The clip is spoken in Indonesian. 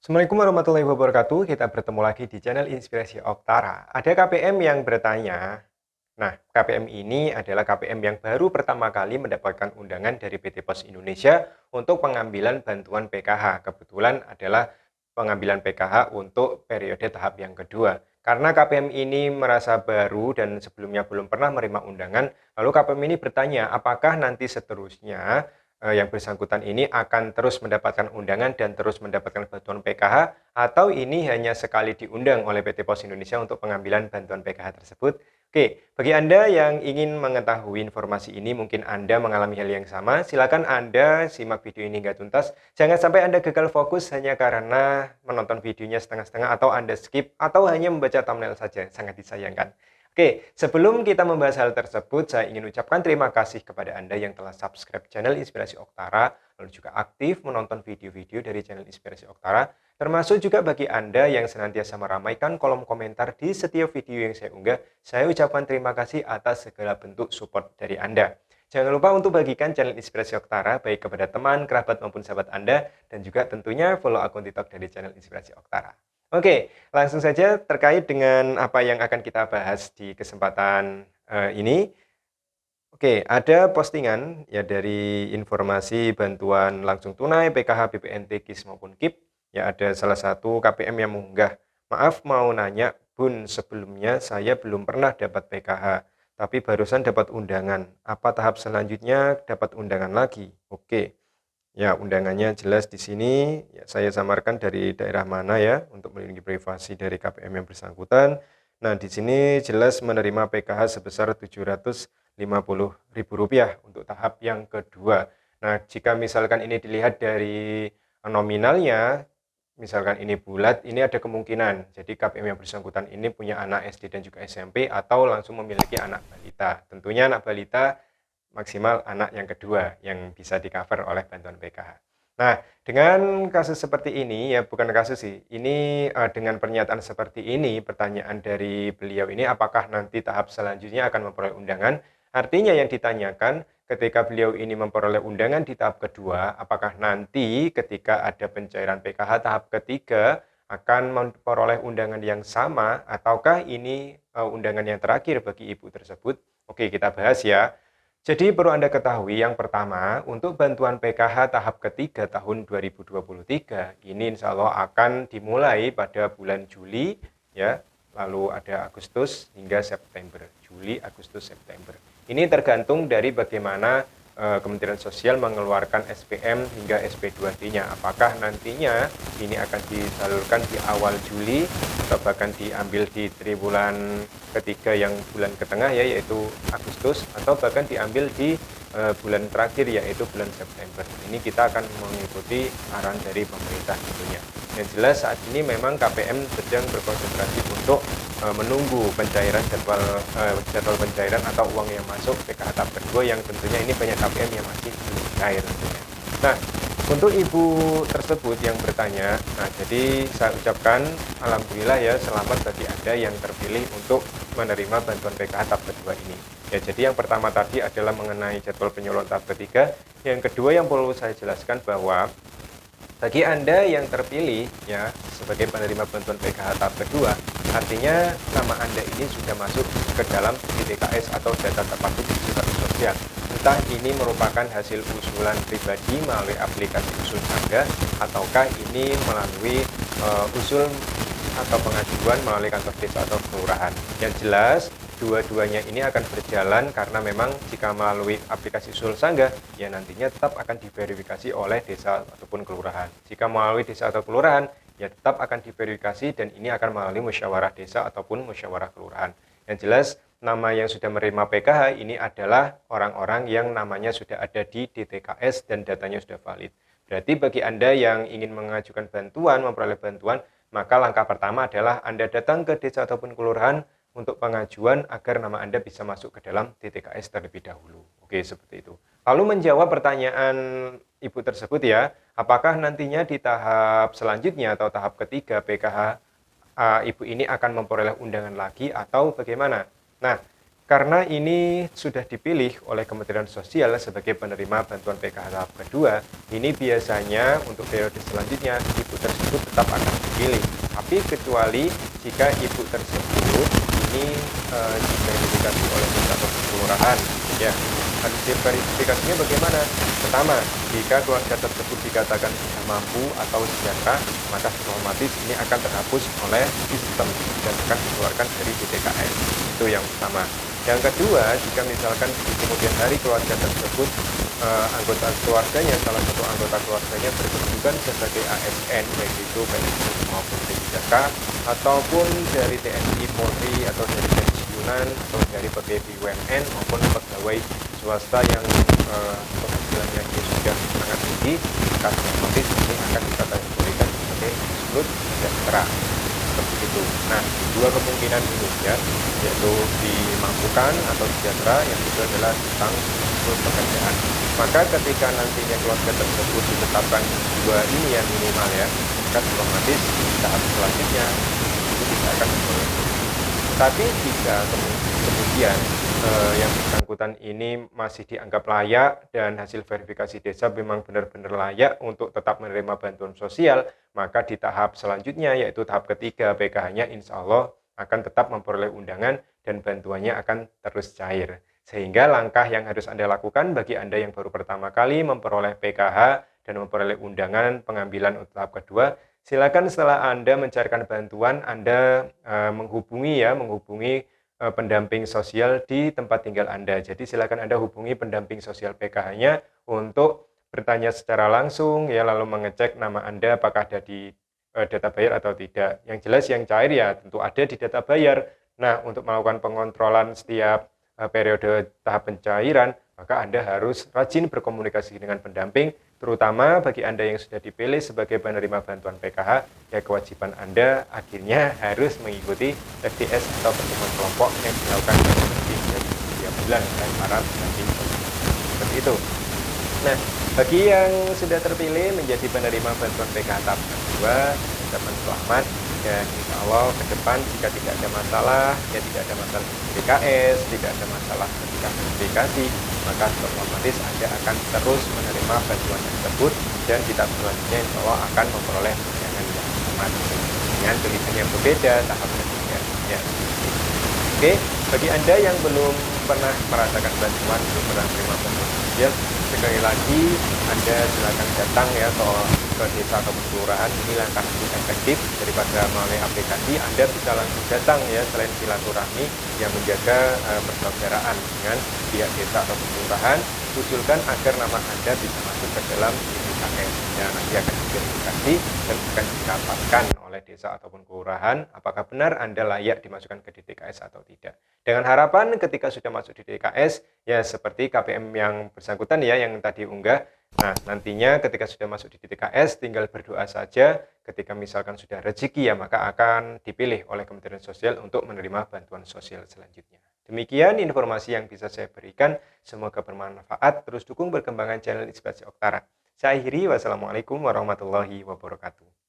Assalamualaikum warahmatullahi wabarakatuh. Kita bertemu lagi di channel Inspirasi Oktara. Ada KPM yang bertanya, nah KPM ini adalah KPM yang baru pertama kali mendapatkan undangan dari PT Pos Indonesia untuk pengambilan bantuan PKH. Kebetulan adalah pengambilan PKH untuk periode tahap yang kedua. Karena KPM ini merasa baru dan sebelumnya belum pernah menerima undangan, lalu KPM ini bertanya apakah nanti seterusnya yang bersangkutan ini akan terus mendapatkan undangan dan terus mendapatkan bantuan PKH atau ini hanya sekali diundang oleh PT Pos Indonesia untuk pengambilan bantuan PKH tersebut. Oke, bagi Anda yang ingin mengetahui informasi ini, mungkin Anda mengalami hal yang sama, silakan Anda simak video ini hingga tuntas. Jangan sampai Anda gagal fokus hanya karena menonton videonya setengah-setengah atau Anda skip atau hanya membaca thumbnail saja, sangat disayangkan. Oke, sebelum kita membahas hal tersebut, saya ingin ucapkan terima kasih kepada Anda yang telah subscribe channel Inspirasi Oktara, lalu juga aktif menonton video-video dari channel Inspirasi Oktara, termasuk juga bagi Anda yang senantiasa meramaikan kolom komentar di setiap video yang saya unggah. Saya ucapkan terima kasih atas segala bentuk support dari Anda. Jangan lupa untuk bagikan channel Inspirasi Oktara baik kepada teman, kerabat maupun sahabat Anda, dan juga tentunya follow akun TikTok dari channel Inspirasi Oktara. Oke, langsung saja terkait dengan apa yang akan kita bahas di kesempatan ini. Oke, ada postingan ya dari informasi bantuan langsung tunai, PKH, BPNT, KIS maupun KIP. Ya ada salah satu KPM yang mengunggah, maaf mau nanya Bun, sebelumnya saya belum pernah dapat PKH, tapi barusan dapat undangan. Apa tahap selanjutnya dapat undangan lagi? Oke. Ya, undangannya jelas di sini. Ya, saya samarkan dari daerah mana ya untuk melindungi privasi dari KPM yang bersangkutan. Nah, di sini jelas menerima PKH sebesar Rp750.000 untuk tahap yang kedua. Nah, jika misalkan ini dilihat dari nominalnya, misalkan ini bulat, ini ada kemungkinan. Jadi KPM yang bersangkutan ini punya anak SD dan juga SMP atau langsung memiliki anak balita. Tentunya anak balita maksimal anak yang kedua yang bisa di-cover oleh bantuan PKH. Nah, dengan kasus seperti ini, ya bukan kasus sih, ini dengan pernyataan seperti ini, pertanyaan dari beliau ini, apakah nanti tahap selanjutnya akan memperoleh undangan? Artinya yang ditanyakan, ketika beliau ini memperoleh undangan di tahap kedua, apakah nanti ketika ada pencairan PKH tahap ketiga, akan memperoleh undangan yang sama, ataukah ini undangan yang terakhir bagi ibu tersebut? Oke, kita bahas ya. Jadi perlu Anda ketahui yang pertama, untuk bantuan PKH tahap ketiga tahun 2023 ini insya Allah akan dimulai pada bulan Juli ya, lalu ada Agustus hingga September. Juli, Agustus, September. Ini tergantung dari bagaimana Kementerian Sosial mengeluarkan SPM hingga SP2D-nya. Apakah nantinya ini akan disalurkan di awal Juli atau bahkan diambil di triwulan ketiga yang bulan ketengah ya, yaitu Agustus, atau bahkan diambil di bulan terakhir yaitu bulan September. Ini kita akan mengikuti arahan dari pemerintah tentunya. Yang jelas saat ini memang KPM sedang berkonsentrasi untuk menunggu pencairan jadwal pencairan atau uang yang masuk PKH tahap kedua yang tentunya ini banyak KPM yang masih belum cair tentunya. Nah, untuk ibu tersebut yang bertanya, nah jadi saya ucapkan alhamdulillah ya, selamat bagi Anda yang terpilih untuk menerima bantuan PKH tahap kedua ini. Ya, jadi yang pertama tadi adalah mengenai jadwal penyuluhan tahap ketiga. Yang kedua yang perlu saya jelaskan bahwa bagi Anda yang terpilih ya sebagai penerima bantuan PKH tahap kedua, artinya nama Anda ini sudah masuk ke dalam DTKS atau data terpadu digital sosial. Entah ini merupakan hasil usulan pribadi melalui aplikasi usul Sangga ataukah ini melalui usul atau pengajuan melalui kantor desa atau kelurahan. Yang jelas dua-duanya ini akan berjalan karena memang jika melalui aplikasi usul Sangga ya nantinya tetap akan diverifikasi oleh desa ataupun kelurahan. Jika melalui desa atau kelurahan ya tetap akan diverifikasi dan ini akan melalui musyawarah desa ataupun musyawarah kelurahan. Yang jelas nama yang sudah menerima PKH ini adalah orang-orang yang namanya sudah ada di DTKS dan datanya sudah valid. Berarti bagi Anda yang ingin mengajukan bantuan, memperoleh bantuan, maka langkah pertama adalah Anda datang ke desa ataupun kelurahan untuk pengajuan agar nama Anda bisa masuk ke dalam DTKS terlebih dahulu. Oke, seperti itu. Lalu menjawab pertanyaan Ibu tersebut ya, apakah nantinya di tahap selanjutnya atau tahap ketiga PKH Ibu ini akan memperoleh undangan lagi atau bagaimana? Nah, Karena ini sudah dipilih oleh Kementerian Sosial sebagai penerima bantuan PKH tahap kedua, ini biasanya untuk periode selanjutnya ibu tersebut tetap akan dipilih. Tapi kecuali jika ibu tersebut ini diverifikasi oleh desa atau kelurahan, ya. Hasil verifikasinya bagaimana? Pertama, jika keluarga tersebut dikatakan sudah mampu atau sejahtera, maka otomatis ini akan terhapus oleh sistem dan akan dikeluarkan dari DTKS. Itu yang pertama. Yang kedua, jika misalkan di kemudian hari keluarga tersebut, anggota keluarganya, salah satu anggota keluarganya berkedudukan sebagai ASN, baik itu PNS maupun P3K, ataupun dari TNI, Polri, atau dari pensiunan, atau dari pegawai BUMN, maupun pegawai swasta yang penghasilannya itu sudah sangat tinggi, maka otomatis ini akan dikategorikan sebagai disebut sejahtera. Seperti itu. Nah, dua kemungkinan ini ya, yaitu dimampukan atau sejahtera, yang itu adalah tentang pekerjaan. Maka ketika nantinya keluarga tersebut ditetapkan dua ini yang minimal ya, maka otomatis di tahap selanjutnya itu tidak akan diperoleh. Tapi jika kemudian yang bersangkutan ini masih dianggap layak dan hasil verifikasi desa memang benar-benar layak untuk tetap menerima bantuan sosial, maka di tahap selanjutnya yaitu tahap ketiga PKH-nya insya Allah akan tetap memperoleh undangan dan bantuannya akan terus cair. Sehingga langkah yang harus Anda lakukan bagi Anda yang baru pertama kali memperoleh PKH dan memperoleh undangan pengambilan untuk tahap kedua, silakan setelah Anda mencarikan bantuan, Anda menghubungi pendamping sosial di tempat tinggal Anda. Jadi silakan Anda hubungi pendamping sosial PKH-nya untuk bertanya secara langsung ya, lalu mengecek nama Anda apakah ada di data bayar atau tidak. Yang jelas yang cair ya tentu ada di data bayar. Nah, untuk melakukan pengontrolan setiap periode tahap pencairan, maka Anda harus rajin berkomunikasi dengan pendamping, terutama bagi Anda yang sudah dipilih sebagai penerima bantuan PKH, ya kewajiban Anda akhirnya harus mengikuti FDS atau pertemuan kelompok yang dilakukan lebih dari 3 bulan oleh para pendamping seperti itu. Nah, bagi yang sudah terpilih menjadi penerima bantuan PKH tahap kedua, ucapan selamat dan insya Allah ke depan jika tidak ada masalah, ya tidak ada masalah di DKS, tidak ada masalah ketika verifikasi, maka otomatis Anda akan terus menerima bantuan tersebut dan di tahap selanjutnya insya Allah akan memperoleh tunjangan yang sama dengan pilihan yang berbeda tahap ketiga. Ya. Oke, bagi Anda yang belum pernah merasakan bantuan, belum pernah menerima bantuan sosial, sekali lagi Anda silakan datang ya ke desa atau kelurahan. Ini langkah lebih efektif daripada melalui aplikasi. Anda bisa langsung datang ya, selain silaturahmi yang menjaga persaudaraan dengan pihak desa atau kelurahan, usulkan agar nama Anda bisa masuk ke dalam DTKS dan nanti akan diverifikasi dan akan didapatkan oleh desa ataupun kelurahan apakah benar Anda layak dimasukkan ke DTKS atau tidak. Dengan harapan ketika sudah masuk di DTKS ya seperti KPM yang bersangkutan ya yang tadi unggah. Nah, nantinya ketika sudah masuk di DTKS tinggal berdoa saja, ketika misalkan sudah rezeki ya maka akan dipilih oleh Kementerian Sosial untuk menerima bantuan sosial selanjutnya. Demikian informasi yang bisa saya berikan, semoga bermanfaat. Terus dukung perkembangan channel Inspirasi Oktara. Saya akhiri, wassalamualaikum warahmatullahi wabarakatuh.